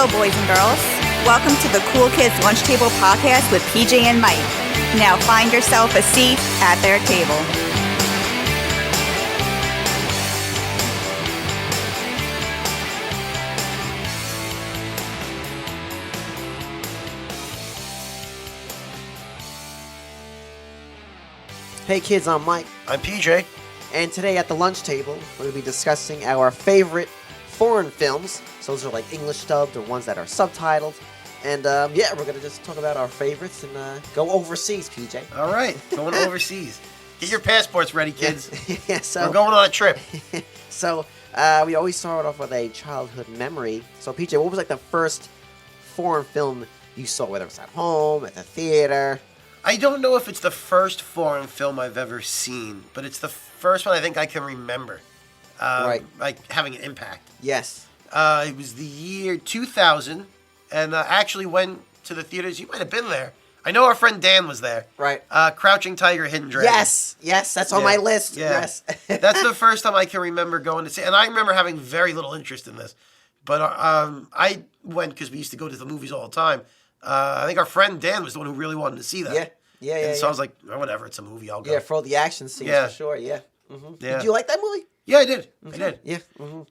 Hello, boys and girls. Welcome to the Cool Kids Lunch Table Podcast with PJ and Mike. Now find yourself a seat at their table. Hey kids, I'm Mike, I'm PJ. and today at the lunch table, we're going to be discussing our favorite foreign films. So those are like English dubbed or ones that are subtitled. And we're going to just talk about our favorites and go overseas, PJ. All right, going overseas. Get your passports ready, kids. Yeah, so We're going on a trip. so we always start off with a childhood memory. So PJ, what was like the first foreign film you saw, whether it was at home, at the theater? I don't know if it's the first foreign film I've ever seen, but it's the first one I think I can remember. Right. Like having an impact. Yes. It was the year 2000, and I actually went to the theaters. You might have been there. I know our friend Dan was there. Right. Crouching Tiger, Hidden Dragon. Yes, that's on my list. Yeah. Yes. That's the first time I can remember going to see, and I remember having very little interest in this. But I went because we used to go to the movies all the time. I think our friend Dan was the one who really wanted to see that. Yeah. And so I was like, oh, whatever, it's a movie, I'll go. Yeah, for all the action scenes, Yeah. for sure, yeah. Mm-hmm. Yeah. Did you like that movie? Yeah, I did. I did. Yeah. Mm-hmm.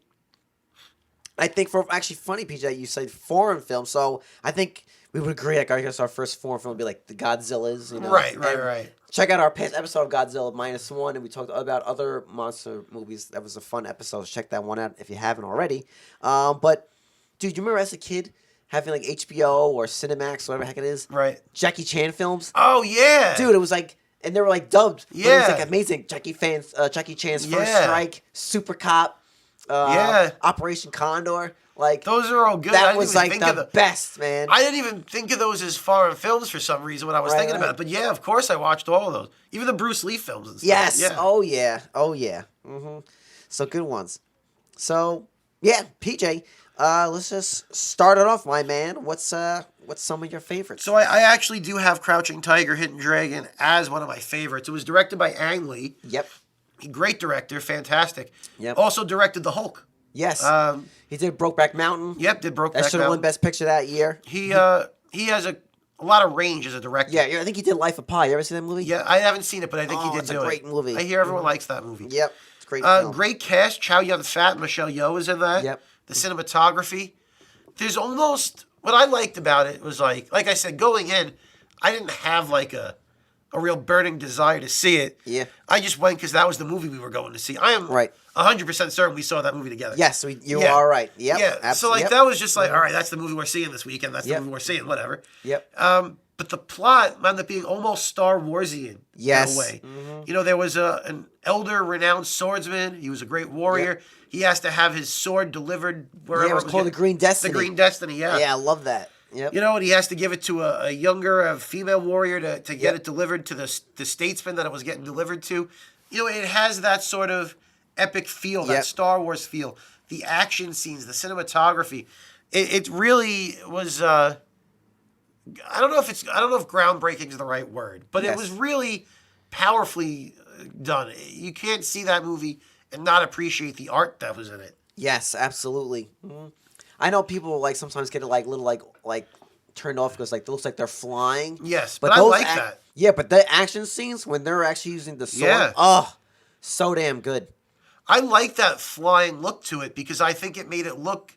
I think for actually funny, PJ, you said foreign film, so I think we would agree. Like, I guess our first foreign film would be like the Godzillas, you know. Right. Check out our past episode of Godzilla -1, and we talked about other monster movies. That was a fun episode. Check that one out if you haven't already. But dude, you remember as a kid having like HBO or Cinemax, whatever the heck it is, Right. Jackie Chan films? Oh, yeah. Dude, it was like, and they were like dubbed. But it was Yeah. like amazing. Jackie Chan's First Yeah. Strike, Super Cop, Yeah. Operation Condor. Like Those are all good. I that didn't was even like think the of best, man. I didn't even think of those as foreign films for some reason when I was Right, thinking right. about it. But yeah, of course I watched all of those. Even the Bruce Lee films and stuff. Yes. Yeah. Oh yeah. Mm-hmm. So good ones. So yeah, PJ. Let's just start it off, my man. What's some of your favorites? So I actually do have Crouching Tiger, Hidden Dragon as one of my favorites. It was directed by Ang Lee. Yep. Great director, fantastic. Yep. Also directed The Hulk. Yes. Um, he did Brokeback Mountain. Yep, did Brokeback That should have won Mountain. Best Picture that year. He has a lot of range as a director. Yeah, I think he did Life of Pi. You ever see that movie? Yeah, I haven't seen it, but I think he did it's do a great it. movie. I hear everyone likes that movie. Yep. It's a great film. Great cast. Chow Yun-fat, Michelle Yeoh is in that. Yep. The cinematography. There's almost what I liked about it was like I said, going in, I didn't have like a real burning desire to see it. Yeah. I just went because that was the movie we were going to see. I am Right. 100% certain we saw that movie together. Yes, you Yeah. are right. Yep. Yeah. So absolutely. like that was just like, all right, that's the movie we're seeing this weekend. That's the Yep. movie we're seeing. Whatever. Yep. But the plot wound up being almost Star Warsian Yes. in a way. Mm-hmm. You know, there was an elder, renowned swordsman. He was a great warrior. Yep. He has to have his sword delivered wherever. Yeah, it was called the Green Destiny. The Green Destiny, yeah. Yeah, I love that. Yep. You know, and he has to give it to a younger, female warrior to get Yep. it delivered to the statesman that it was getting delivered to. You know, it has that sort of epic feel, that Yep. Star Wars feel. The action scenes, the cinematography. It really was. I don't know if groundbreaking is the right word, but Yes. it was really powerfully done. You can't see that movie and not appreciate the art that was in it. Yes, absolutely. Mhm. I know people like sometimes get like little like turned off because like it looks like they're flying. Yes, but I like ac- that. Yeah, but the action scenes when they're actually using the sword, Yeah. oh, so damn good. I like that flying look to it because I think it made it look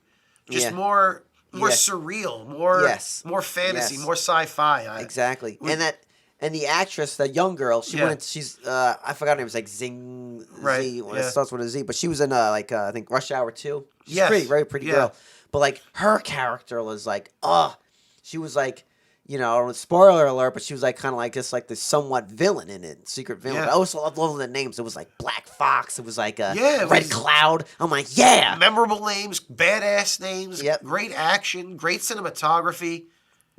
just Yeah. more Yeah. surreal, more Yes. more fantasy, Yes. more sci-fi. Exactly. With- And the actress, the young girl, Yeah. she's I forgot her name. It was like Zing Right, Z. When yeah. it starts with a Z, but she was in I think Rush Hour 2. She's Yes, pretty, very pretty yeah. girl. But like her character was like, she was like, you know, spoiler alert, but she was like kind of like just like this somewhat villain in it, secret villain. Yeah. But I also love the names. It was like Black Fox. It was like Yeah, it Red was- Cloud. I'm like, yeah. Memorable names, badass names, Yep. great action, great cinematography.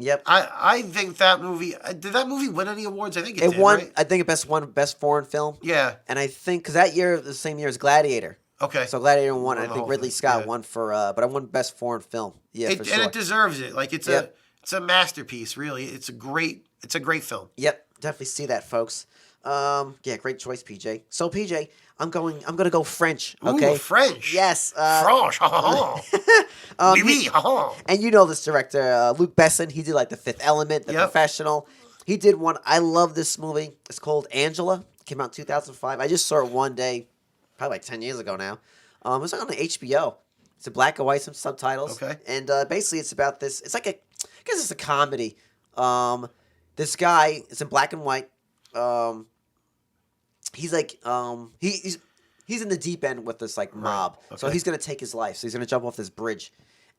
Yep. I think that movie did that movie win any awards? I think it It did, won. right? I think it best foreign film. Yeah. And I think because that year, the same year as Gladiator. Okay. So Gladiator won. Won I the think whole Ridley thing, Scott yeah. won for, but I won best foreign film. Yeah, for sure. And it deserves it. Like it's Yep. a masterpiece. Really, it's a great film. Yep, definitely see that, folks. Yeah, great choice, PJ. So PJ, I'm gonna go French. Okay. Ooh, French. Yes. French. Ha ha ha. Oui, oui, ha ha. And you know this director, Luc Besson. He did like The Fifth Element, The Yep. Professional. He did one. I love this movie. It's called Angela. It came out in 2005. I just saw it one day, probably like 10 years ago now. It was on the HBO. It's a black and white, some subtitles. Okay. And basically, it's about this. It's like I guess it's a comedy. This guy, it's in black and white. He's like he's in the deep end with this like mob. So Okay. he's gonna take his life. So he's gonna jump off this bridge.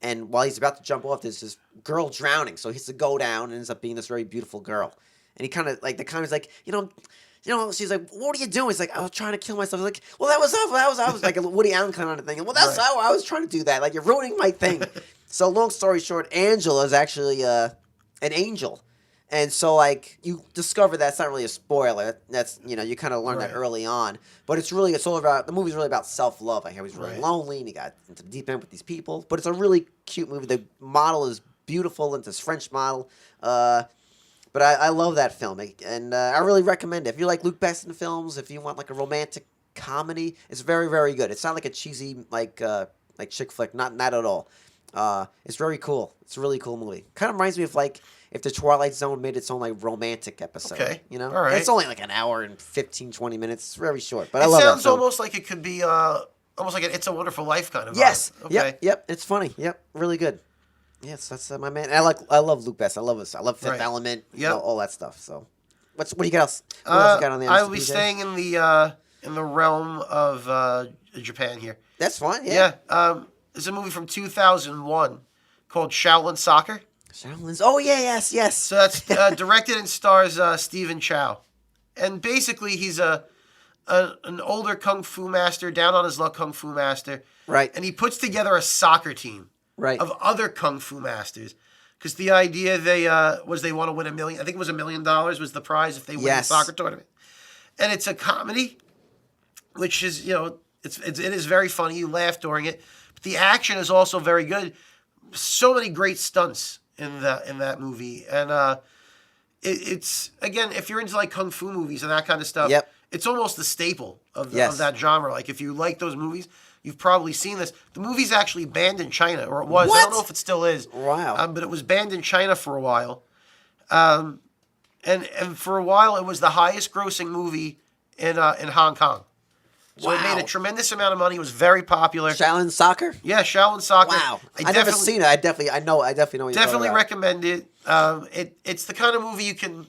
And while he's about to jump off, there's this girl drowning. So he has to go down and ends up being this very beautiful girl. And he kind of like the comments like, she's like, "What are you doing?" He's like, "I was trying to kill myself." He's like, "Well, that was I was like a Woody Allen kind of thing. Well, that's Right. how I was trying to do that. Like you're ruining my thing." So long story short, Angela is actually an angel. And so, like, you discover that's not really a spoiler. That's, you kind of learn that Right. early on. But it's all about, the movie's really about self-love. Like, how he's really Right. lonely and he got into the deep end with these people. But it's a really cute movie. The model is beautiful. It's this French model. But I love that film. And I really recommend it. If you like Luc Besson films, if you want, like, a romantic comedy, it's very, very good. It's not like a cheesy, like chick flick. Not at all. It's very cool. It's a really cool movie. Kind of reminds me of, like, if the Twilight Zone made its own like romantic episode. Okay. All right. It's only like an hour and 15, 20 minutes. It's very short, but I It love that sounds film. almost like it could be almost like an It's a Wonderful Life kind of Yes. vibe. Okay. Yep. It's funny. Yep. Really good. Yes, that's my man. I love Luke Best. I love this. I love Fifth Right. Element. Yep. All that stuff. So, what do you got else? What else you got on the I list, will be PJ? staying in the realm of Japan here. That's fine. Yeah. Yeah. There's a movie from 2001 called Shaolin Soccer. Shaolin's. Oh yeah. Yes. So that's directed and stars Stephen Chow, and basically he's an older kung fu master, down on his luck kung fu master, Right. and he puts together a soccer team Right. of other kung fu masters, because the idea they want to win $1 million. I think it was $1 million was the prize if they win the Yes. soccer tournament, and it's a comedy, which is it is very funny. You laugh during it, but the action is also very good. So many great stunts in that movie, and it's again, if you're into like kung fu movies and that kind of stuff, Yep. it's almost the staple of Yes. that genre. Like if you like those movies, you've probably seen this. The movie's actually banned in China, or it was. I What? don't know if it still is. Wow. But it was banned in China for a while, and for a while it was the highest grossing movie in Hong Kong. So it Wow. made a tremendous amount of money. It was very popular. Shaolin Soccer. Yeah, Shaolin Soccer. Wow. I never seen it. I definitely know. What you're talking Definitely about. recommend it. It's the kind of movie you can,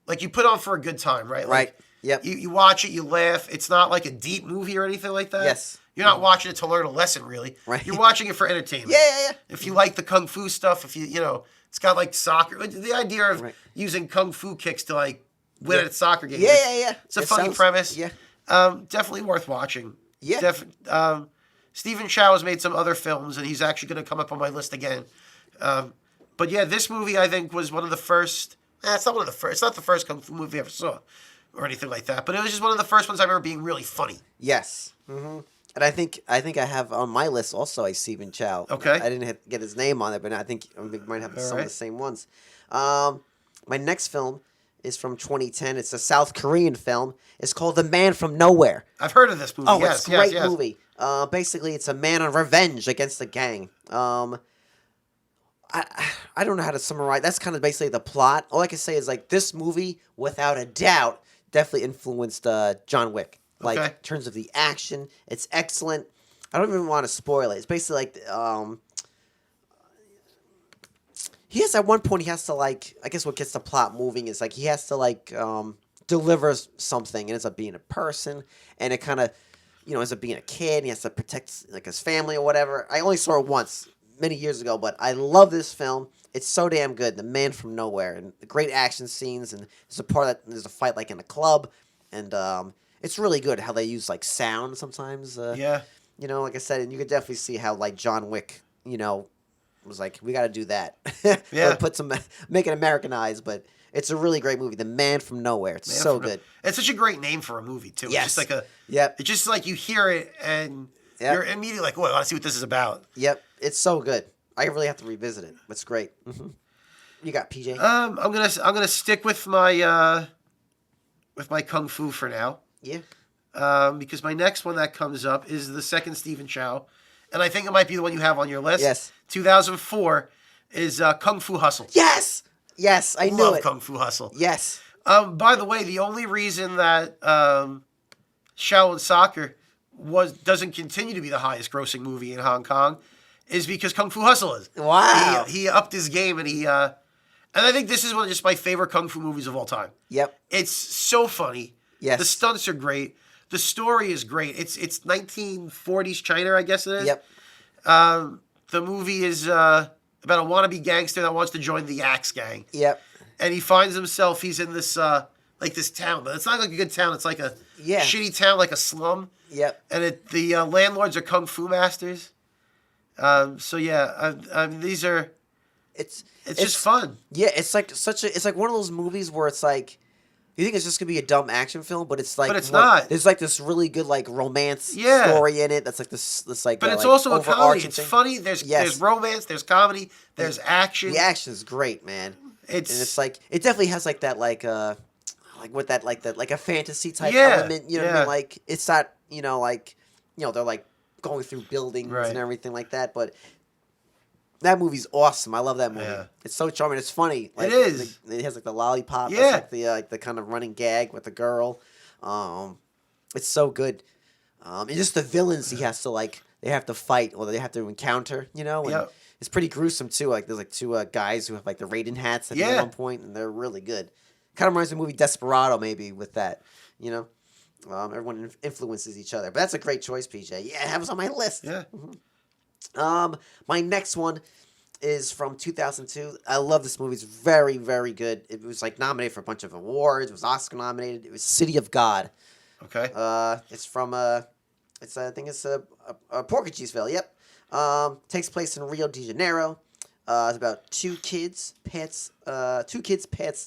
like, you put on for a good time, right? Like, Right. Yep. You watch it, you laugh. It's not like a deep movie or anything like that. Yes. You're not watching it to learn a lesson, really. Right. You're watching it for entertainment. Yeah. If you like the kung fu stuff, if it's got like soccer. The idea of Right. using kung fu kicks to like win at soccer games. Yeah. It's a It funny sounds- premise. Yeah. Definitely worth watching. Yeah. Stephen Chow has made some other films, and he's actually going to come up on my list again. But yeah, this movie I think was one of the first. It's not one of the first. It's not the first kung fu movie I ever saw, or anything like that. But it was just one of the first ones I remember being really funny. Yes. Mm-hmm. And I think I have on my list also a Stephen Chow. Okay. I didn't get his name on it, but I think we might have some of right. the same ones. My next film is from 2010. It's a South Korean film. It's called The Man from Nowhere. I've heard of this movie. Oh, yes, it's a great yes. movie. Basically, it's a man on revenge against the gang. I don't know how to summarize. That's kind of basically the plot. All I can say is like this movie, without a doubt, definitely influenced John Wick. Like Okay. in terms of the action, it's excellent. I don't even want to spoil it. It's basically like he has at one point he has to like I guess what gets the plot moving is like he has to like deliver something and ends up being a person and it kind of ends up being a kid and he has to protect like his family or whatever. I only saw it once many years ago, but I love this film. It's so damn good. The Man from Nowhere and the great action scenes and there's a fight like in a club and it's really good how they use like sound sometimes. Yeah. Like I said, and you could definitely see how like John Wick, was like, we got to do that. Yeah. Or make it Americanized, but it's a really great movie. The Man from Nowhere. It's so good. It's such a great name for a movie too. Yes. It's just like Yep. It's just like you hear it and Yep. you're immediately like, "Oh, I want to see what this is about." Yep. It's so good. I really have to revisit it. It's great. You got PJ. I'm gonna stick with my with my kung fu for now. Yeah. Because my next one that comes up is the second Stephen Chow, and I think it might be the one you have on your list. Yes. 2004 is Kung Fu Hustle. Yes. Yes, I knew Love it. Kung Fu Hustle. Yes. By the way, the only reason that Shaolin Soccer doesn't continue to be the highest grossing movie in Hong Kong is because Kung Fu Hustle is. Wow. He upped his game, and and I think this is one of just my favorite Kung Fu movies of all time. Yep. It's so funny. Yes. The stunts are great. The story is great. It's 1940s China, I guess it is. Yep. The movie is about a wannabe gangster that wants to join the Axe Gang. Yep. And he finds himself, he's in this this town, but it's not like a good town. It's like a shitty town, like a slum. Yep. And the landlords are kung fu masters. These are. It's just fun. Yeah, it's like it's like one of those movies where it's like you think it's just gonna be a dumb action film, but it's like But it's not. There's like this really good like romance story in it. That's like this like. But it's like, also a comedy. It's thing. funny. There's romance. There's comedy. There's action. The action is great, man. It's like it definitely has like that like with that like a fantasy type element. You know what I mean? Like it's not they're like going through buildings and everything like that, but. That movie's awesome. I love that movie. Yeah. It's so charming. It's funny. Like, it is. It has like the lollipop. Yeah. That's like the kind of running gag with the girl. It's so good. And just the villains he has to they have to fight or they have to encounter. And it's pretty gruesome too. Like there's like two guys who have like the Raiden hats at one point, and they're really good. Kind of reminds me of the movie Desperado maybe with that. Everyone influences each other. But that's a great choice, PJ. Yeah, it was on my list. Yeah. Mm-hmm. My next one is from 2002. I love this movie. It's very, very good. It was like nominated for a bunch of awards. It was Oscar nominated. It was City of God. Okay. It's from I think it's a Portuguese film. Yep. Takes place in Rio de Janeiro. It's about two kids' paths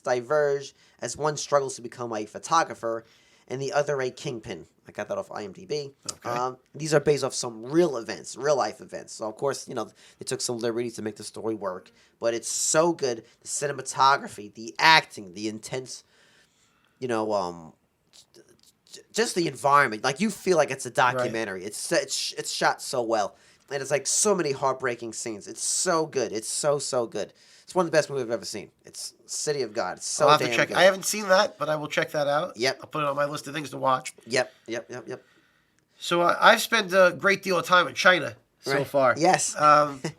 diverge as one struggles to become a photographer and the other a kingpin. I got that off IMDb. Okay. These are based off some real life events. So, of course, they took some liberties to make the story work. But it's so good. The cinematography, the acting, the intense, just the environment. Like, you feel like it's a documentary. Right. It's shot so well. And it's like so many heartbreaking scenes. It's so good. It's so, so good. It's one of the best movies I've ever seen. It's City of God. It's so I'll have damn to check. good. I haven't seen that, but I will check that out. Yep. I'll put it on my list of things to watch. Yep. So I've spent a great deal of time in China so far. Yes.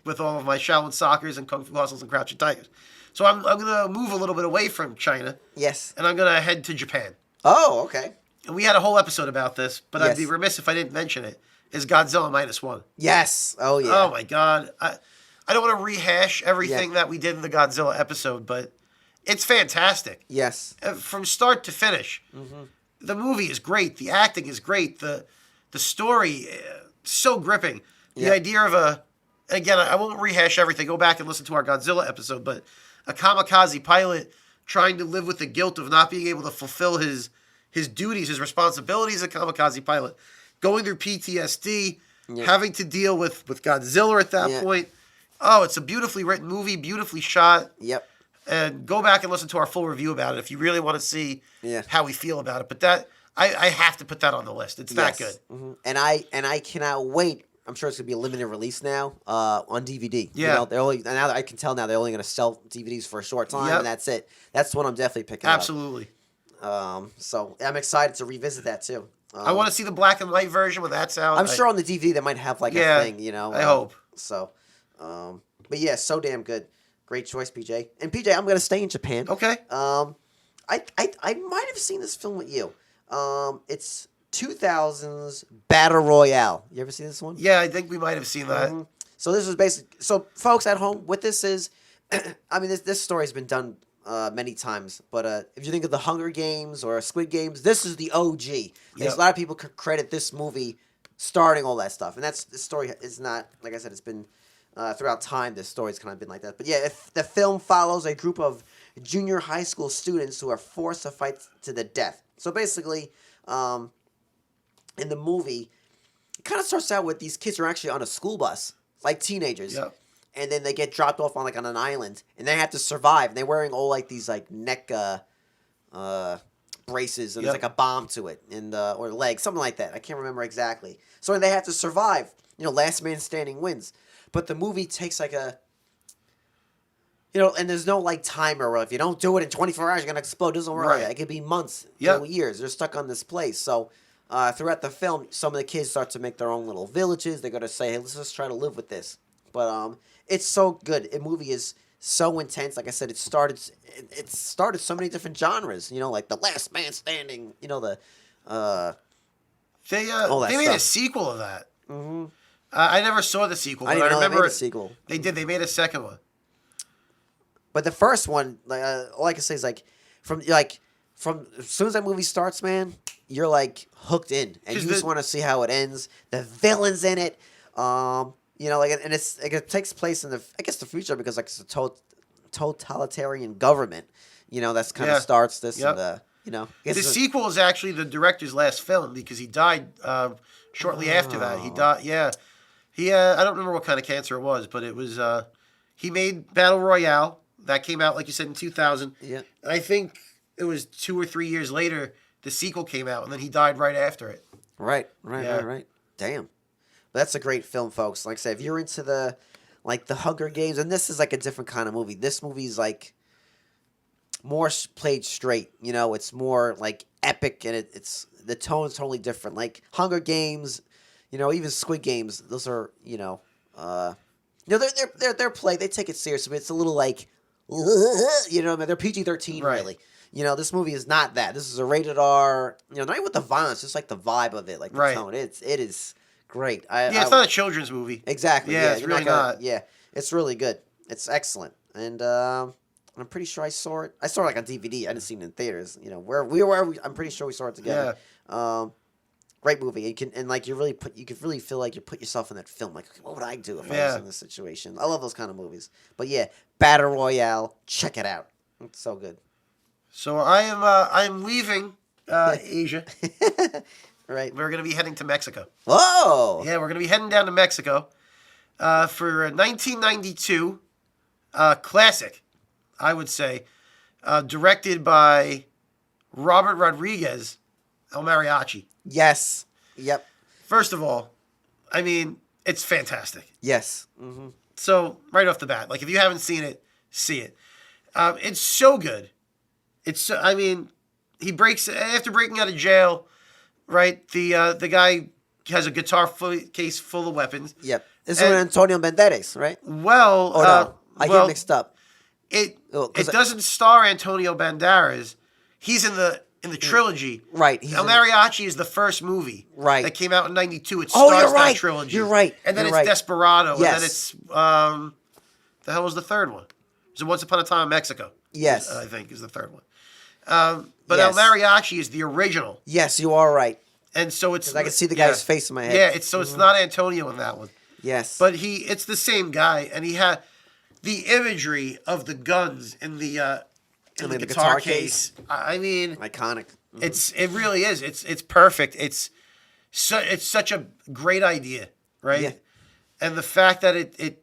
With all of my Shaolin Soccers and Kung Fu Hustles and Crouching Tigers. So I'm going to move a little bit away from China. Yes. And I'm going to head to Japan. Oh, okay. And we had a whole episode about this, but I'd be remiss if I didn't mention it. Is Godzilla -1. Yes. Oh, yeah. Oh, my God. I don't want to rehash everything that we did in the Godzilla episode, but it's fantastic. Yes. From start to finish. Mm-hmm. The movie is great. The acting is great. The story, so gripping. The idea of again, I won't rehash everything. Go back and listen to our Godzilla episode, but a kamikaze pilot trying to live with the guilt of not being able to fulfill his duties, his responsibilities as a kamikaze pilot. Going through PTSD, having to deal with Godzilla at that point. Oh, it's a beautifully written movie, beautifully shot. Yep. And go back and listen to our full review about it if you really want to see how we feel about it. But that I have to put that on the list. It's that good. Mm-hmm. And I cannot wait. I'm sure it's gonna be a limited release now on DVD. Yeah. They're only now that I can tell now they're only gonna sell DVDs for a short time, and that's it. That's what I'm definitely picking up. Absolutely. So I'm excited to revisit that too. I want to see the black and white version when that's out. I'm sure on the DVD they might have like a thing, I hope. So, but yeah, so damn good. Great choice, PJ. And PJ, I'm gonna stay in Japan. Okay. I might have seen this film with you. It's 2000's Battle Royale. You ever seen this one? Yeah, I think we might have seen that. Mm-hmm. So this is basically folks at home. What this is, I mean, this story's been done many times, but if you think of the Hunger Games or Squid Games, this is the OG. There's a lot of people credit this movie starting all that stuff, and the story is not, like I said, it's been throughout time. This story's kind of been like that, but yeah, if the film follows a group of junior high school students who are forced to fight to the death. So basically, in the movie, it kind of starts out with these kids are actually on a school bus, like teenagers. Yep. And then they get dropped off on an island, and they have to survive. And they're wearing all these neck braces and Yep. there's like a bomb to it or leg, something like that. I can't remember exactly. So they have to survive. Last man standing wins. But the movie takes like a and there's no like timer where if you don't do it in 24 hours, you're gonna explode. It doesn't work like Right. that. It could be months, Yep. years. They're stuck on this place. So throughout the film, some of the kids start to make their own little villages. They're gonna say, "Hey, let's just try to live with this." But it's so good. The movie is so intense. Like I said, it started so many different genres. Like The Last Man Standing. They that they made a stuff. sequel of that. Mm-hmm. I never saw the sequel, I but didn't I know they remember made a sequel. They did. They made a second one. But the first one, all I can say is from as soon as that movie starts, man, you're like hooked in, and 'Cause you just want to see how it ends. The villains in it, and it takes place in the future because it's a totalitarian government. That's kind of Yeah. starts this, Yep. and The sequel is actually the director's last film because he died shortly after that. He died. Yeah, he. I don't remember what kind of cancer it was, but it was. He made Battle Royale that came out, like you said, in 2000. Yeah. And I think it was 2 or 3 years later the sequel came out, and then he died right after it. Right. Yeah. Right. Damn. But that's a great film, folks. Like I said, if you're into the Hunger Games, and this is like a different kind of movie. This movie's like more played straight. It's more like epic, and it's the tone's totally different. Like Hunger Games, even Squid Games. Those are they're play. They take it seriously, but it's a little like they're PG-13 Right. really. This movie is not that. This is a rated R. Not even with the violence, just like the vibe of it, like the Right. tone. It is great. It's not a children's movie. exactly. Yeah, it's you're really gonna- not. Yeah, it's really good. It's excellent, and I'm pretty sure I saw it. I saw it like on DVD. I didn't see it in theaters. I'm pretty sure we saw it together. Great movie. You could really feel like you put yourself in that film. Like, what would I do if I was in this situation? I love those kind of movies. But yeah, Battle Royale. Check it out. It's so good. So I'm leaving Asia. Right. We're gonna be heading to Mexico. Whoa. Yeah, we're gonna be heading down to Mexico for a 1992 classic, I would say, directed by Robert Rodriguez, El Mariachi. Yes. Yep. First of all, I mean, it's fantastic. Yes. Mm-hmm. So right off the bat, like if you haven't seen it, see it. It's so good. He breaks after breaking out of jail, right? The guy has a guitar case full of weapons. Yep. This is Antonio Banderas, right? Well, Oh no, I get mixed up. It Oh, 'cause doesn't star Antonio Banderas. He's in the trilogy. Right. El Mariachi is the first movie. Right. That came out in '92. It Oh, starts you're right. that trilogy. You're right. And then You're it's right. Desperado. Yes. And then it's the hell was the third one? It was Once Upon a Time in Mexico. Yes. I think is the third one. But Yes. El Mariachi is the original. Yes, you are right. And so it's I can see the guy's face in my head. Yeah, it's not Antonio in that one. Yes. But it's the same guy, and he had the imagery of the guns in the guitar case. I mean, iconic. it really is. It's perfect. It's such a great idea, right? Yeah. And the fact that it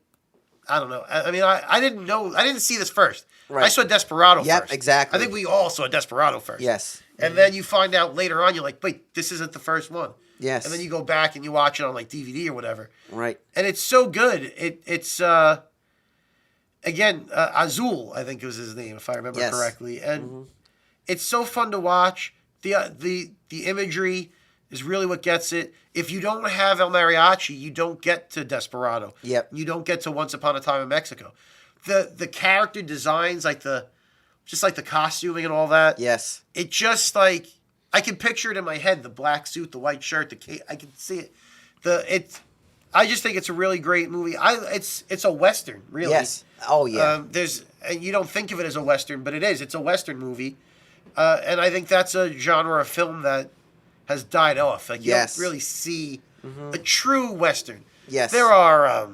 I don't know. I mean, I didn't know. I didn't see this first. Right. I saw Desperado Yep, first. exactly. I think we all saw Desperado first. Yes. And then you find out later on, you're like, wait, this isn't the first one. Yes. And then you go back and you watch it on like DVD or whatever. Right. And it's so good. It's again, Azul, I think was his name, if I remember Yes. correctly. And it's so fun to watch. The imagery is really what gets it. If you don't have El Mariachi, you don't get to Desperado. Yep. You don't get to Once Upon a Time in Mexico. The character designs, just like the costuming and all that. Yes. It just like I can picture it in my head: the black suit, the white shirt, the cape. I can see it. I just think it's a really great movie. It's a western, really. Yes. Oh yeah. And you don't think of it as a western, but it is. It's a western movie, and I think that's a genre of film that has died off. Like you Yes. don't really see a true western. Yes. There are.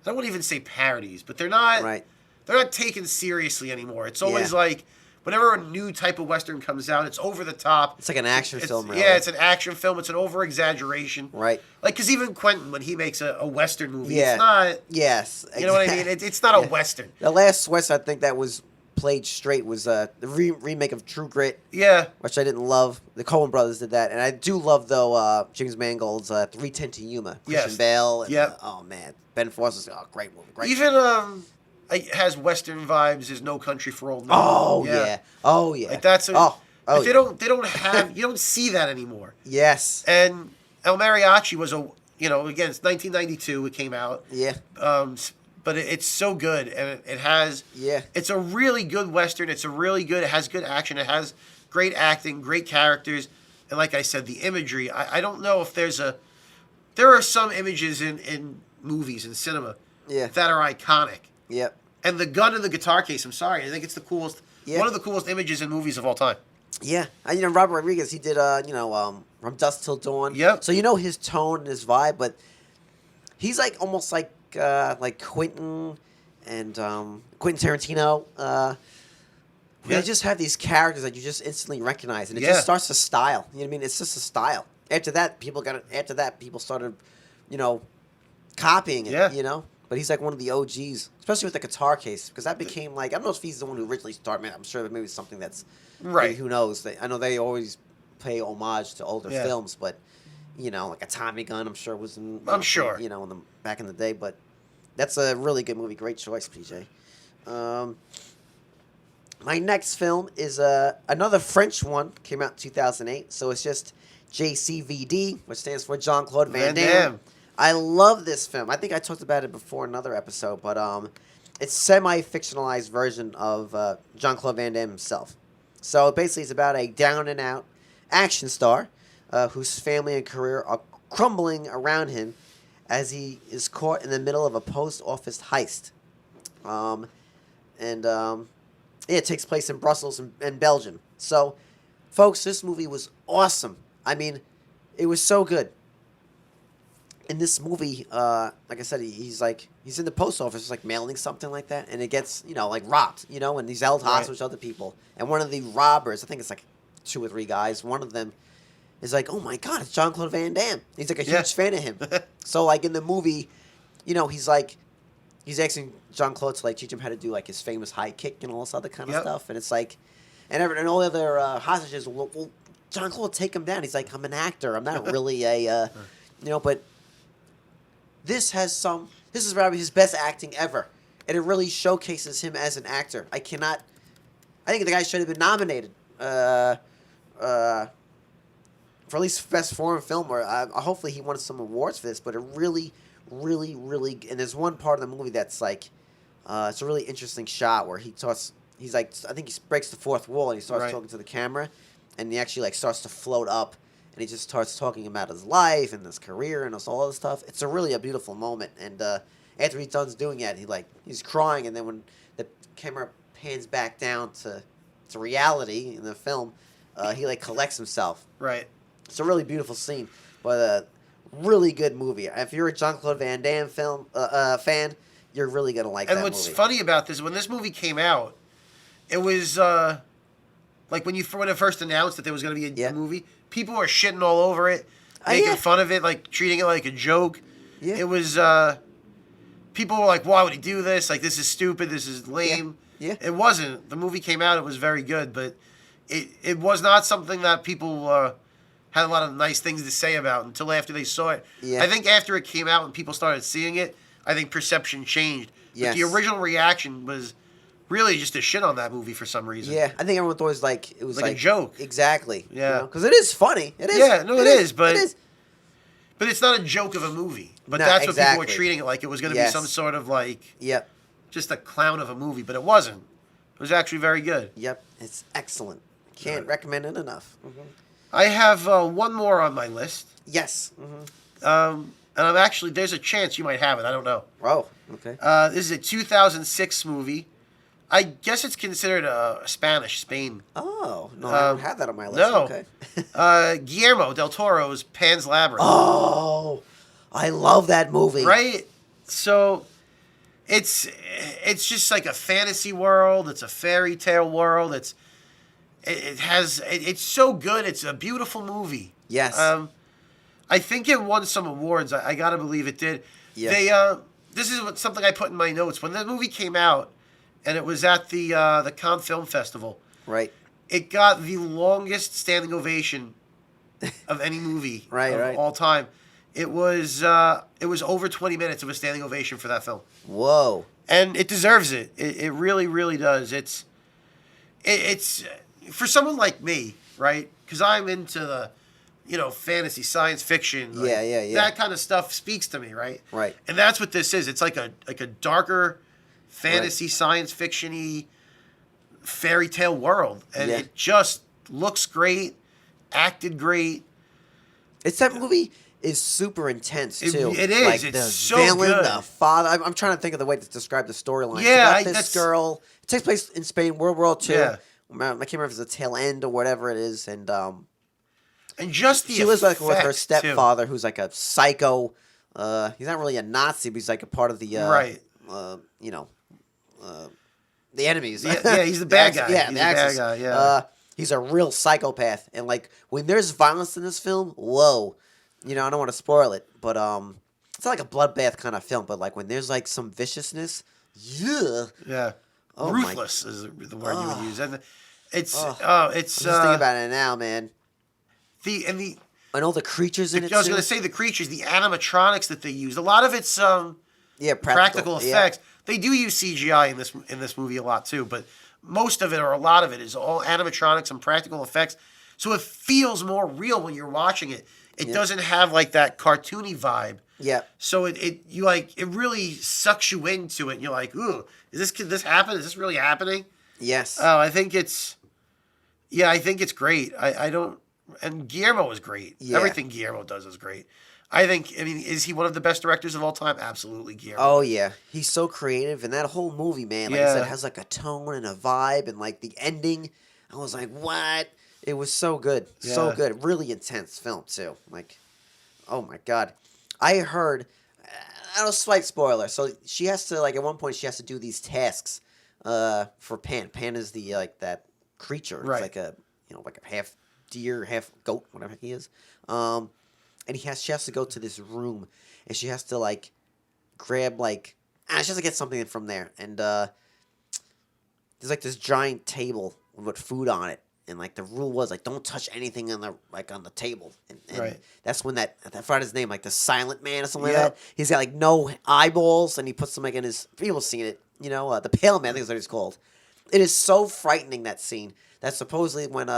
I wouldn't even say parodies, but they're not. Right. They're not taken seriously anymore. It's always Yeah. like whenever a new type of western comes out, it's over the top. It's like an action film, really. Yeah, it's an action film. It's an over exaggeration. Right. Like, because even Quentin, when he makes a western movie, Yeah. it's not. Yes. You know what I mean? It's not a western. The last West, I think that was played straight was the remake of True Grit, Yeah. which I didn't love. The Coen brothers did that, and I do love though James Mangold's 3:10 to Yuma. Christian Yes. Bale. And, Yep. oh man, Ben Foster's great movie. Great. Even it has Western vibes. Is No Country for Old Men. Oh yeah. Oh yeah. Like that's oh but yeah. they don't have you don't see that anymore. Yes. And El Mariachi was again it's 1992 it came out. Yeah. But it's so good and it has it's a really good Western. It has good action. It has great acting, great characters, and like I said, the imagery. I don't know if there are some images in movies and cinema that are iconic. Yep. And the gun in the guitar case, I'm sorry, I think it's the coolest one of the coolest images in movies of all time. Yeah, and Robert Rodriguez, he did From Dusk Till Dawn. Yep. So his tone and his vibe, but he's like almost like Quentin and Quentin Tarantino. They just have these characters that you just instantly recognize, and it just starts a style. You know what I mean? It's just a style. After that, people started, copying it. Yeah. But he's like one of the OGs, especially with the guitar case, because that became like I don't know if he's the one who originally started. I'm sure maybe it's something that's right. Who knows? I know they always pay homage to older films, but like a Tommy Gun, I'm sure was in. I'm sure. Back in the day, but that's a really good movie. Great choice, PJ. My next film is another French one. Came out in 2008, so it's just JCVD, which stands for Jean-Claude Van Damme. I love this film. I think I talked about it before in another episode, but it's semi-fictionalized version of Jean-Claude Van Damme himself. So basically, it's about a down-and-out action star whose family and career are crumbling around him as he is caught in the middle of a post office heist. It takes place in Brussels and Belgium. So, folks, this movie was awesome. I mean, it was so good. In this movie, like I said, he's in the post office, like mailing something like that, and it gets robbed, and he's held hostage to other people. And one of the robbers, I think it's like 2 or 3 guys. One of them is like, "Oh my God, it's Jean-Claude Van Damme." He's like a huge fan of him. So like in the movie, he's asking Jean-Claude to teach him how to do his famous high kick and all this other kind of stuff. And it's like, and all the other hostages, well, Jean-Claude, take him down. He's like, "I'm an actor. I'm not really a, but." This is probably his best acting ever. And it really showcases him as an actor. I think the guy should have been nominated for at least Best Foreign Film. Or hopefully he won some awards for this. But it really, really, really... And there's one part of the movie that's it's a really interesting shot where he's I think he breaks the fourth wall and he starts talking to the camera. And he actually starts to float up. And he just starts talking about his life and his career and all this stuff. It's a beautiful moment. And after he's done doing that, he's crying. And then when the camera pans back down to reality in the film, he collects himself. Right. It's a really beautiful scene, but a really good movie. If you're a Jean-Claude Van Damme fan, you're really gonna like that movie. And what's funny about this, when this movie came out, it was when it first announced that there was gonna be a movie. People were shitting all over it, making fun of it, treating it like a joke. Yeah. It was, people were like, why would he do this? This is stupid. This is lame. Yeah. It wasn't. The movie came out. It was very good, but it was not something that people had a lot of nice things to say about until after they saw it. Yeah. I think after it came out and people started seeing it, I think perception changed. Yes. But the original reaction was really just a shit on that movie for some reason. Yeah, I think everyone thought it was a joke. Exactly. Yeah, because it is funny. It is. Yeah, no, it is. But it is. But it's not a joke of a movie. But No, that's what people exactly. were treating it like. It was going to be some sort of Yep. just a clown of a movie. But it wasn't. It was actually very good. Yep, it's excellent. Can't recommend it enough. Mm-hmm. I have one more on my list. Yes. Mm-hmm. And I'm actually, there's a chance you might have it. I don't know. Oh, okay. This is a 2006 movie. I guess it's considered Spain. Oh, no, I don't have that on my list. No. Okay. Guillermo del Toro's Pan's Labyrinth. Oh, I love that movie. Right? So, it's just like a fantasy world. It's a fairy tale world. It's so good. It's a beautiful movie. Yes. I think it won some awards. I gotta believe it did. Yeah. They this is something I put in my notes. When the movie came out, and it was at the Cannes Film Festival. Right. It got the longest standing ovation of any movie Right. all time. It was over 20 minutes of a standing ovation for that film. Whoa. And it deserves it. It really, really does. It's for someone like me, right? Because I'm into the, fantasy, science fiction. Like, Yeah. That kind of stuff speaks to me, right? Right. And that's what this is. It's like a darker fantasy, science fiction-y fairy tale world, and it just looks great, acted great. That movie is super intense too. It is. Like It's the so villain, good. The father. I'm trying to think of the way to describe the storyline. Yeah, It's about this girl. It takes place in Spain, World War II. Yeah. I can't remember if it's the tail end or whatever it is, and just the she lives like with her effects, too. stepfather, who's like a psycho. He's not really a Nazi, but he's like a part of the Right. The enemies. Yeah, he's the bad guy. Yeah, He's the the bad Axis. guy, yeah. He's a real psychopath, and like when there's violence in this film, whoa, I don't want to spoil it, but it's not like a bloodbath kind of film, but like when there's like some viciousness, Yeah. Oh, Ruthless is the word you would use, and it's I'm just thinking about it now, man. and all the creatures in it. I was too. going to say the creatures, the animatronics that they used. A lot of it's practical yeah. effects. They do use CGI in this movie a lot too, but most of it or a lot of it is all animatronics and practical effects. So it feels more real when you're watching it. It doesn't have like that cartoony vibe. Yeah. So it really sucks you into it. And you're like, ooh, could this happen? Is this really happening? Yes. Oh, I think it's great. And Guillermo is great. Yeah. Everything Guillermo does is great. Is he one of the best directors of all time? Absolutely, Guillermo. Oh yeah, he's so creative, and that whole movie, man, like I Yeah. said, has like a tone and a vibe, and like the ending, I was like, what? It was so good, so Yeah. good, really intense film too. Like, oh my god, I heard, a slight spoiler. So she has to at one point she has to do these tasks, for Pan. Pan is the that creature. Right. It's like a like a half deer, half goat, whatever he is. And she has to go to this room, and she has to grab she has to get something from there, and there's this giant table with food on it, and the rule was don't touch anything on the table, and Right. that's when I forgot his name, the Silent Man or something Yeah. like that. He's got no eyeballs, and he puts them in his. People have seen it, the Pale Man, I think is what it's called. It is so frightening, that scene, that supposedly when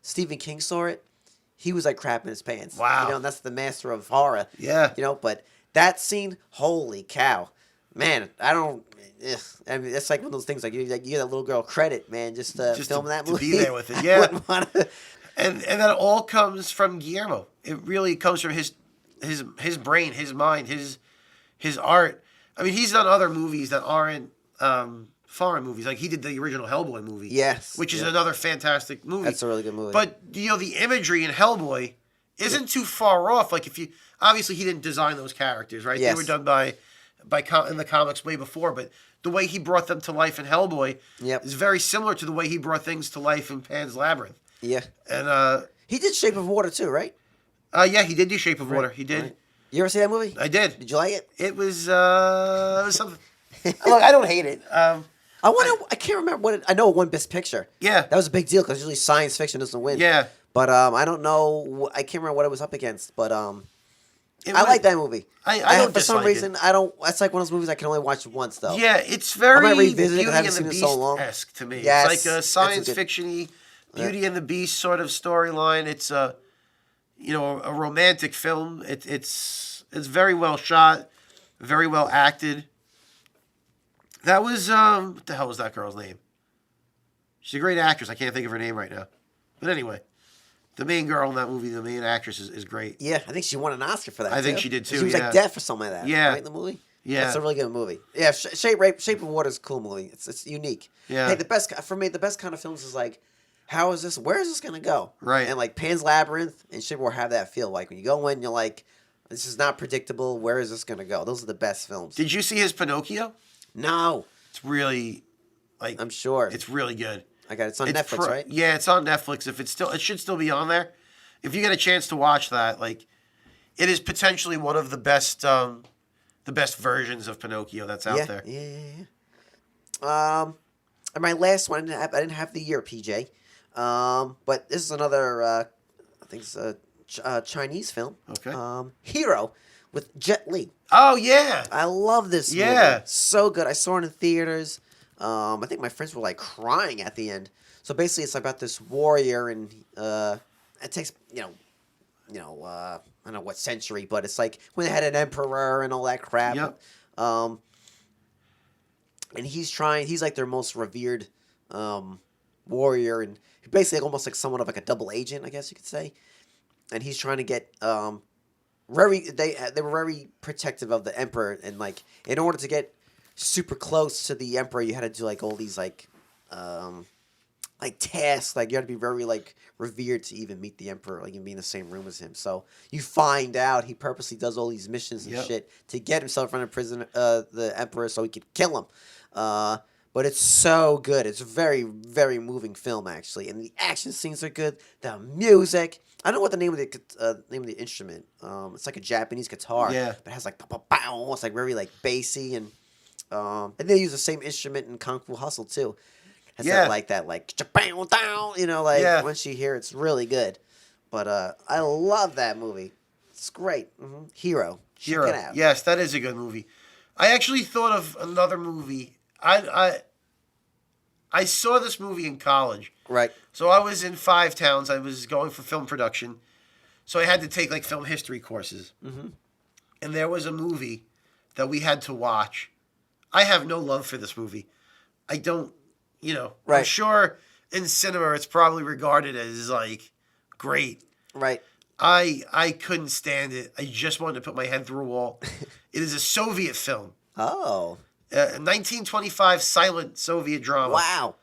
Stephen King saw it, he was crapping his pants. Wow. And that's the master of horror. Yeah. But that scene, holy cow, man! I don't. I mean, it's like one of those things. You give that little girl credit, man, just filming that movie. To be there with it, yeah. Wouldn't wanna- And that all comes from Guillermo. It really comes from his brain, his mind, his art. I mean, he's done other movies that aren't foreign movies. Like he did the original Hellboy movie. Yes. Which is Yeah. another fantastic movie. That's a really good movie. But the imagery in Hellboy isn't too far off. Like obviously he didn't design those characters, right? Yes. They were done by in the comics way before, but the way he brought them to life in Hellboy Yep. is very similar to the way he brought things to life in Pan's Labyrinth. Yeah. And He did Shape of Water too, right? yeah, he did do Shape of Water. He did. Right. You ever see that movie? I did. Did you like it? It was something. Look, I don't hate it. I can't remember what I know. It won Best Picture. Yeah. That was a big deal because usually science fiction doesn't win. Yeah. But I don't know. I can't remember what it was up against. But I was- like that movie. I don't for some dislike reason it. I don't. That's like one of those movies I can only watch once though. Yeah, it's very I might revisit it 'cause Beauty I haven't and the seen it Beast so long. esque to me. Yes, It's like a that's a science good- fiction-y Beauty and the Beast sort of storyline. It's a romantic film. It's very well shot, very well acted. That was what the hell was that girl's name? She's a great actress. I can't think of her name right now. But anyway, the main girl in that movie, the main actress, is great. Yeah, I think she won an Oscar for that. I think too. she did, too, She was yeah. deaf or something like that. Yeah. right in the movie. Yeah. That's a really good movie. Yeah, Shape of Water is a cool movie. It's unique. Yeah. Hey, the best kind of films is how is this? Where is this gonna go? Right. And Pan's Labyrinth and Shape of Water have that feel. When you go in, you're like, this is not predictable. Where is this gonna go? Those are the best films. Did you see his Pinocchio? No, It's really I'm sure. it's really good. I got it. It's on Netflix, right? Yeah, it's on Netflix. It should still be on there. If you get a chance to watch that, it is potentially one of the best versions of Pinocchio that's out Yeah, there. yeah. And my last one, I didn't have the year, PJ. But this is another, I think it's a Chinese film. Okay. Hero with Jet Li. Oh yeah. I love this movie. Yeah. So good. I saw it in theaters. I think my friends were like crying at the end. So basically, it's about this warrior, and it takes I don't know what century, but it's like when they had an emperor and all that crap. Yep. And he's like their most revered warrior, and basically almost like somewhat of like a double agent, I guess you could say. And he's trying to get they were very protective of the emperor, and like in order to get super close to the emperor, you had to do like all these like tasks. Like you had to be very like revered to even meet the emperor, like and be in the same room as him. So you find out he purposely does all these missions and shit to get himself in front of the emperor, so he could kill him. But it's so good. It's a very, very moving film, actually, and the action scenes are good. The music. I don't know what the name of the instrument. It's like a Japanese guitar. Yeah. But it has like pow. It's like very like bassy, and they use the same instrument in Kung Fu Hustle too. Has that once you hear it's really good. But I love that movie. It's great. Mm-hmm. Hero. Check it out. Yes, that is a good movie. I actually thought of another movie. I saw this movie in college. Right. So I was in 5 towns. I was going for film production. So I had to take like film history courses. Mm-hmm. And there was a movie that we had to watch. I have no love for this movie. I don't, Right. I'm sure in cinema it's probably regarded as like great. Right. I couldn't stand it. I just wanted to put my head through a wall. It is a Soviet film. Oh. 1925 silent Soviet drama. Wow.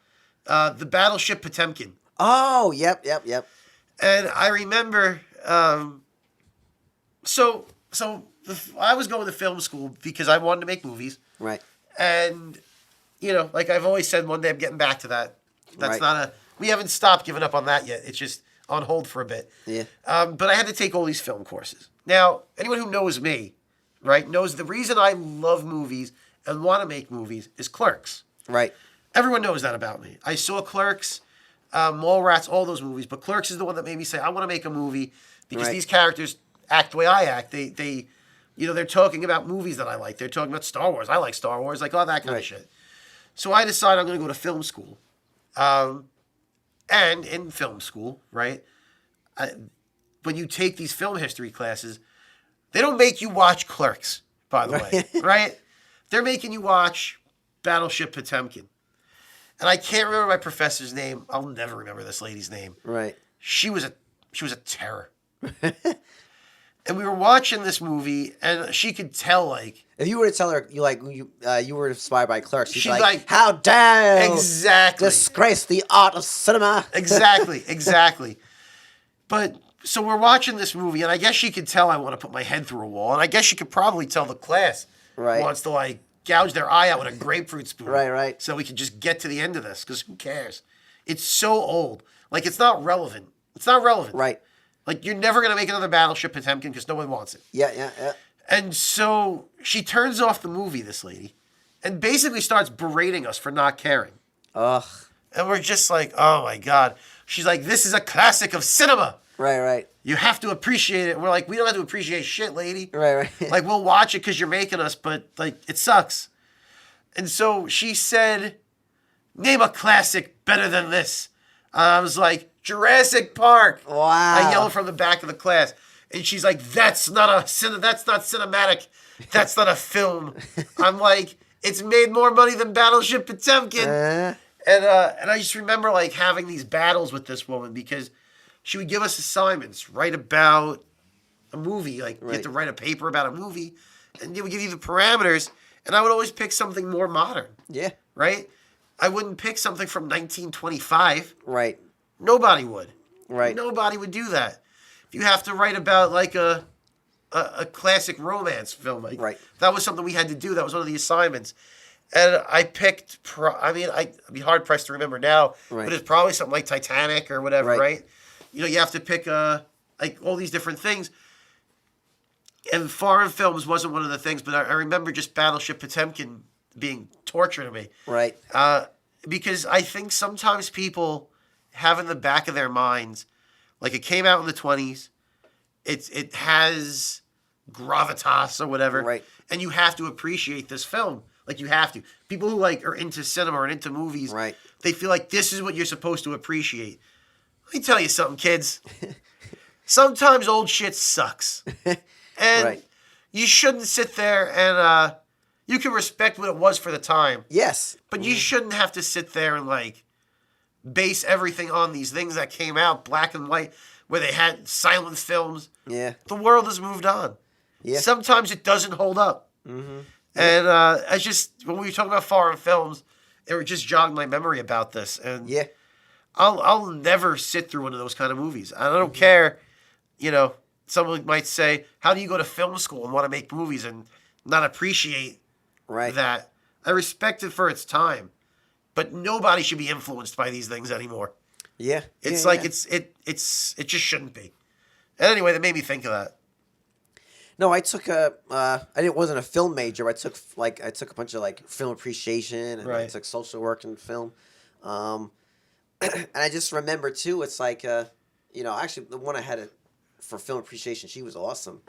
The battleship Potemkin. Oh, yep. And I remember, so I was going to film school because I wanted to make movies. Right. And, like I've always said, one day I'm getting back to that. That's Right. we haven't stopped giving up on that yet. It's just on hold for a bit. Yeah. But I had to take all these film courses. Now, anyone who knows me, right, knows the reason I love movies and want to make movies is Clerks. Right. Everyone knows that about me. I saw Clerks, Mallrats, all those movies, but Clerks is the one that made me say, I want to make a movie because these characters act the way I act. They're talking about movies that I like. They're talking about Star Wars. I like Star Wars, like all that kind of shit. So I decided I'm going to go to film school. And in film school, right, when you take these film history classes, they don't make you watch Clerks, by the way, right? They're making you watch Battleship Potemkin. And I can't remember my professor's name. I'll never remember this lady's name. Right. She was a terror. And we were watching this movie, and she could tell, like... If you were to tell her you were inspired by Clerks, she'd be She'd like, how dare you exactly disgrace the art of cinema. Exactly. But, so we're watching this movie, and I guess she could tell I want to put my head through a wall, and I guess she could probably tell the class wants to, like, gouge their eye out with a grapefruit spoon. Right. So we could just get to the end of this, because who cares? It's so old. Like, it's not relevant. Right. Like, you're never going to make another Battleship Potemkin because no one wants it. Yeah. And so she turns off the movie, this lady, and basically starts berating us for not caring. Ugh. And we're just like, oh, my God. She's like, this is a classic of cinema. Right. You have to appreciate it. And we're like, we don't have to appreciate shit, lady. Right. Like, we'll watch it because you're making us, but, like, it sucks. And so she said, name a classic better than this. I was like, Jurassic Park. Wow. I yelled from the back of the class. And she's like, that's not cinematic. That's not a film. I'm like, it's made more money than Battleship Potemkin. And I just remember, like, having these battles with this woman because she would give us assignments, write about a movie. Like, you have to write a paper about a movie. And they would give you the parameters. And I would always pick something more modern. Yeah. Right? I wouldn't pick something from 1925. Right. Nobody would. Right. Nobody would do that. If you have to write about, like, a classic romance film, like, that was something we had to do. That was one of the assignments. And I picked, I'd be hard-pressed to remember now, but it's probably something like Titanic or whatever, right? You have to pick, like, all these different things. And foreign films wasn't one of the things, but I remember just Battleship Potemkin being torture to me. Right. Because I think sometimes people have in the back of their minds, like it came out in the 20s, it has gravitas or whatever, Right. and you have to appreciate this film. Like you have to. People who like are into cinema and into movies, Right. they feel like this is what you're supposed to appreciate. Let me tell you something, kids. Sometimes old shit sucks. And Right. you shouldn't sit there and you can respect what it was for the time. Yes. But you shouldn't have to sit there and like base everything on these things that came out black and white where they had silent films. Yeah. The world has moved on. Yeah. Sometimes it doesn't hold up. Mm-hmm. And I just, when we were talking about foreign films, it just jogged my memory about this. And Yeah. I'll never sit through one of those kind of movies. I don't care, you know, someone might say, how do you go to film school and want to make movies and not appreciate Right. that? I respect it for its time, but nobody should be influenced by these things anymore. Yeah. It's Yeah, like yeah. it just shouldn't be. And anyway, that made me think of that. No, I took wasn't a film major. I took a bunch of like film appreciation and I Right. took social work and film. And I just remember too, it's like actually the one I had for film appreciation, she was awesome.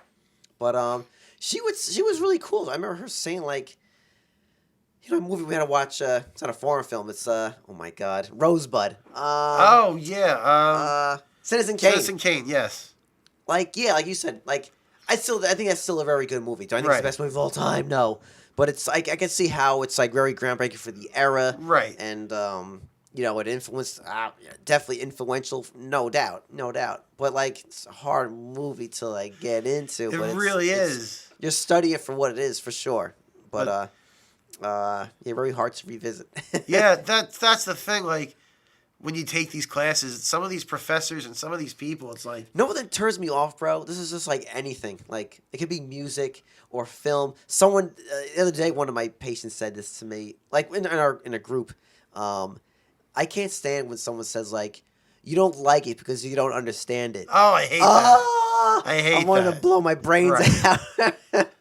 But she was really cool. I remember her saying like, a movie we had to watch, it's not a foreign film, it's oh my god, Rosebud. Oh yeah, Citizen Kane. Citizen Kane, yes. Like you said, like I think that's still a very good movie. Do I think it's Right. the best movie of all time? No, but it's like I can see how it's like very groundbreaking for the era, Right. And it influenced, definitely influential, no doubt. But like it's a hard movie to like get into. It but really is. You're studying it for what it is for sure. But very hard to revisit. Yeah, that's the thing. Like when you take these classes, some of these professors and some of these people, it's like You know what that turns me off, bro? This is just like anything. Like it could be music or film. Someone the other day, one of my patients said this to me. Like in a group, I can't stand when someone says like, "You don't like it because you don't understand it." oh, I hate that. Ah, I hate I want to that. blow my brains Right. out.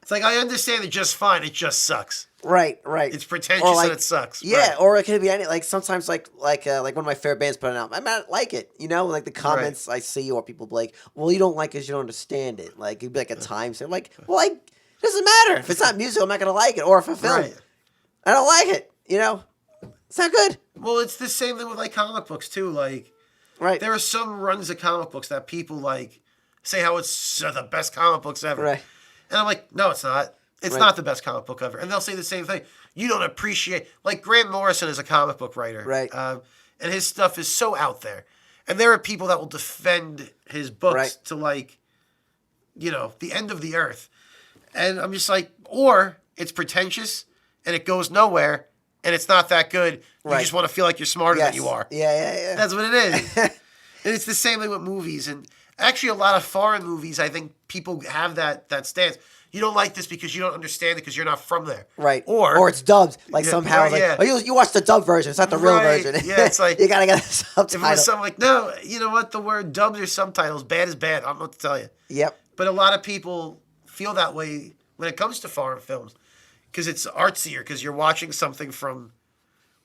It's like I understand it just fine. It just sucks. Right. It's pretentious Or, like, and it sucks. Yeah, Right. or it could be any like sometimes like one of my favorite bands put it out. I might not like it, like the comments I see or people be like, "Well, you don't like it 'cause you don't understand it." Like it'd be like a time saying like, "Well, it doesn't matter if it's not music, I'm not gonna like it." Or if a film, Right. I don't like it. It's not good. Well, it's the same thing with like comic books too. Like Right. there are some runs of comic books that people like say how it's the best comic books ever. Right. And I'm like, no, it's not. It's Right. not the best comic book ever. And they'll say the same thing. You don't appreciate, like Grant Morrison is a comic book writer. Right. And his stuff is so out there. And there are people that will defend his books Right. to like, the end of the earth. And I'm just like, or it's pretentious and it goes nowhere and it's not that good. You Right. just want to feel like you're smarter Yes. than you are. Yeah. That's what it is. And it's the same thing with movies. And actually, a lot of foreign movies, I think people have that stance. You don't like this because you don't understand it because you're not from there. Right. Or it's dubbed. Like Yeah, somehow, right, it's like, yeah. oh, you watch the dubbed version. It's not the real Right, version. yeah, it's like- you gotta get a if subtitle. it was something like, no, you know what? The word dubbed or subtitles, bad is bad. I don't know what to tell you. Yep. But a lot of people feel that way when it comes to foreign films because it's artsier because you're watching something from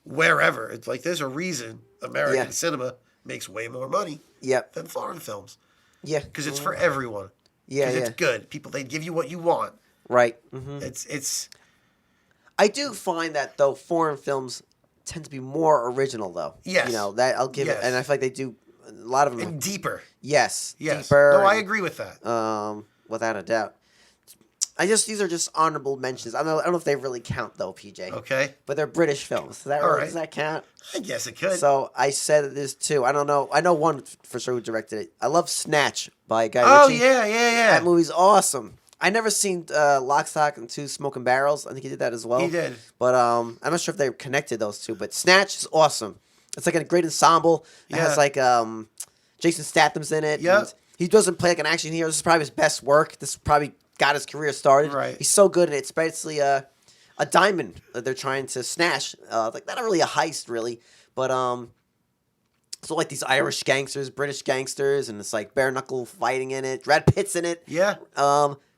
wherever. It's like there's a reason American Yeah. cinema makes way more money Yep. than foreign films Yeah. because it's for everyone. Yeah. Because Yeah. it's good. People, they give you what you want. Right. Mm-hmm. It's I do find that though foreign films tend to be more original though. Yes. That I'll give it, Yes. and I feel like they do a lot of them. and deeper. Yes. Yes. Deeper. No, I and, agree with that. Without a doubt. These are just honorable mentions. I don't know if they really count though, PJ. Okay. But they're British films. Does that All really, right. does that count? I guess it could. So I said this too. I don't know. I know one for sure who directed it. I love Snatch by Guy oh, Ritchie. yeah. That movie's awesome. I never seen Lock, Stock, and Two Smoking Barrels. I think he did that as well. He did. But I'm not sure if they connected those two. But Snatch is awesome. It's like a great ensemble. It Yeah. has like Jason Statham's in it. Yep. and He doesn't play like an action hero. This is probably his best work. This probably got his career started. Right. He's so good in it. It's basically a diamond that they're trying to snatch. Like not really a heist really, but so like these Irish gangsters, British gangsters, and it's like bare knuckle fighting in it. Brad Pitt's in it. Yeah.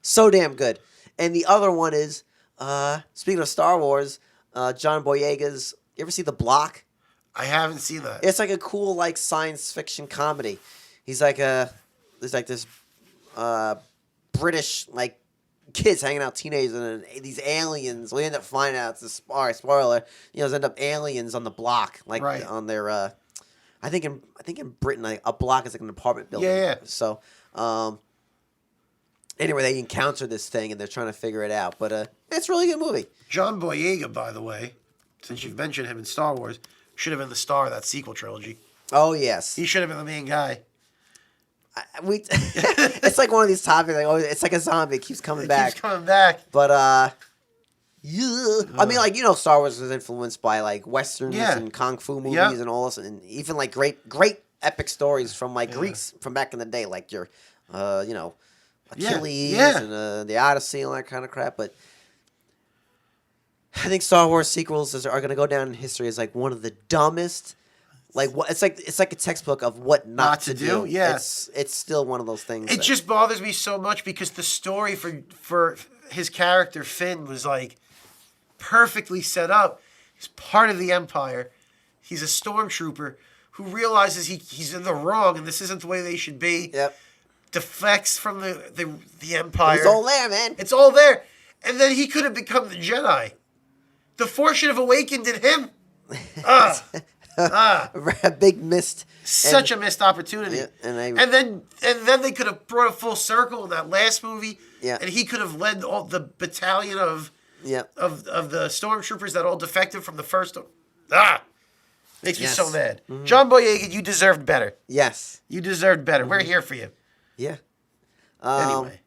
So damn good. And the other one is, speaking of Star Wars, John Boyega's. You ever see The Block? I haven't seen that. It's like a cool like science fiction comedy. He's like there's like this British like kids hanging out, teenagers, and these aliens. We end up finding out it's a spoiler. There's end up aliens on the block, like on their. I think in Britain, like, a block is like an apartment building. Yeah. So, anyway, they encounter this thing and they're trying to figure it out. But it's a really good movie. John Boyega, by the way, since you've mentioned him in Star Wars, should have been the star of that sequel trilogy. Oh yes, he should have been the main guy. It's like one of these topics. Like, it's like a zombie. It keeps coming back. Keeps coming back. But yeah. I mean, like, Star Wars was influenced by like westerns and kung fu movies and all this, and even like great epic stories from like Greeks from back in the day, like your Achilles and the Odyssey and all that kind of crap. But I think Star Wars sequels are going to go down in history as like one of the dumbest. Like what? It's like a textbook of what not to do. Yeah, it's still one of those things. It just bothers me so much because the story for his character Finn was like perfectly set up. He's part of the Empire. He's a stormtrooper who realizes he's in the wrong and this isn't the way they should be. Yep. Deflects from the Empire. It's all there, man. It's all there, and then he could have become the Jedi. The Force should have awakened in him. A big missed. Such a missed opportunity. Yeah, and then they could have brought a full circle in that last movie. Yeah. And he could have led all the battalion of the stormtroopers that all defected from the first. Makes me so mad. Mm-hmm. John Boyega, you deserved better. Yes. You deserved better. Mm-hmm. We're here for you. Yeah. Anyway.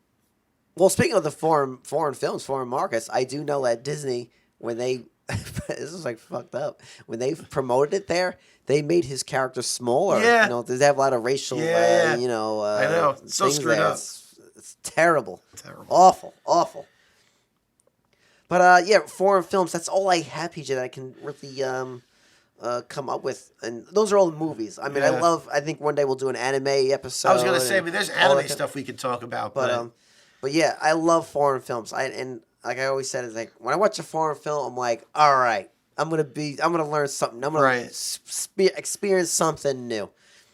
Well, speaking of the foreign films, foreign markets, I do know that Disney, when they this is like fucked up. When they promoted it there, they made his character smaller. Yeah. They have a lot of racial, I know. It's so screwed up. It's terrible. Awful. But foreign films, that's all I have, PJ, that I can really come up with. And those are all the movies. I mean, I think one day we'll do an anime episode. I was going to say, there's anime stuff we could talk about. But yeah, I love foreign films. And like I always said, it's like when I watch a foreign film, I'm like, all right, I'm gonna learn something. I'm gonna experience something new.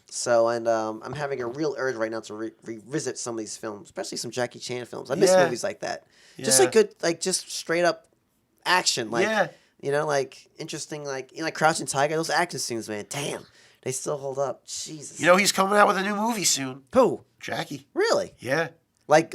So, and I'm having a real urge right now to revisit some of these films, especially some Jackie Chan films. I miss movies like that. Yeah. Just like good, like just straight up action, like like interesting, like Crouching Tiger. Those action scenes, man, damn, they still hold up. Jesus. He's coming out with a new movie soon. Who? Jackie. Really? Yeah. Like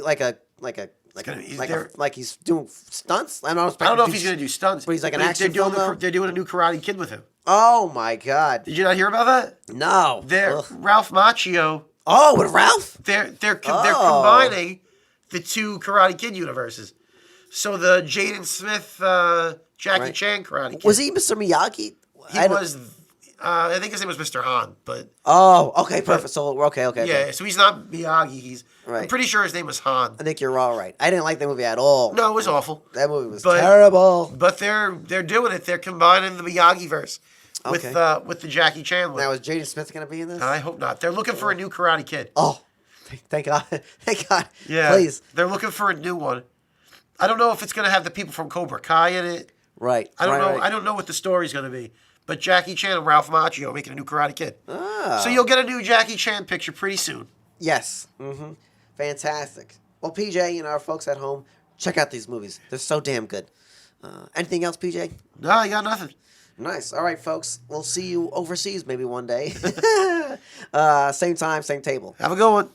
he's doing stunts. I don't know if he's going to do stunts, but he's like an action film. They're doing a new Karate Kid with him. Oh my God! Did you not hear about that? No. Ralph Macchio. Oh, with Ralph? They're combining the two Karate Kid universes. So the Jaden Smith, Jackie Chan Karate Kid. Was he Mr. Miyagi? He was. I think his name was Mr. Han, but... Oh, okay, perfect. So, okay. Yeah, so he's not Miyagi. I'm pretty sure his name was Han. I think you're all right. I didn't like that movie at all. No, it was awful. That movie was terrible. But they're doing it. They're combining the Miyagi-verse with the Jackie Chan one. Now, is Jaden Smith going to be in this? I hope not. They're looking for a new Karate Kid. Oh, thank God. Thank God. Yeah. Please. They're looking for a new one. I don't know if it's going to have the people from Cobra Kai in it. Right. I don't know. Right. I don't know what the story's going to be. But Jackie Chan and Ralph Macchio are making a new Karate Kid. Oh. So you'll get a new Jackie Chan picture pretty soon. Yes. Mm-hmm. Fantastic. Well, PJ and our folks at home, check out these movies. They're so damn good. Anything else, PJ? No, I got nothing. Nice. All right, folks. We'll see you overseas maybe one day. Same time, same table. Have a good one.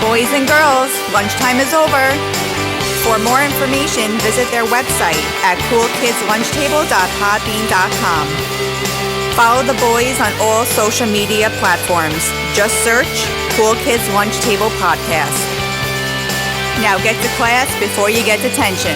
Boys and girls, lunchtime is over. For more information, visit their website at coolkidslunchtable.podbean.com. Follow the boys on all social media platforms. Just search Cool Kids Lunch Table Podcast. Now get to class before you get detention.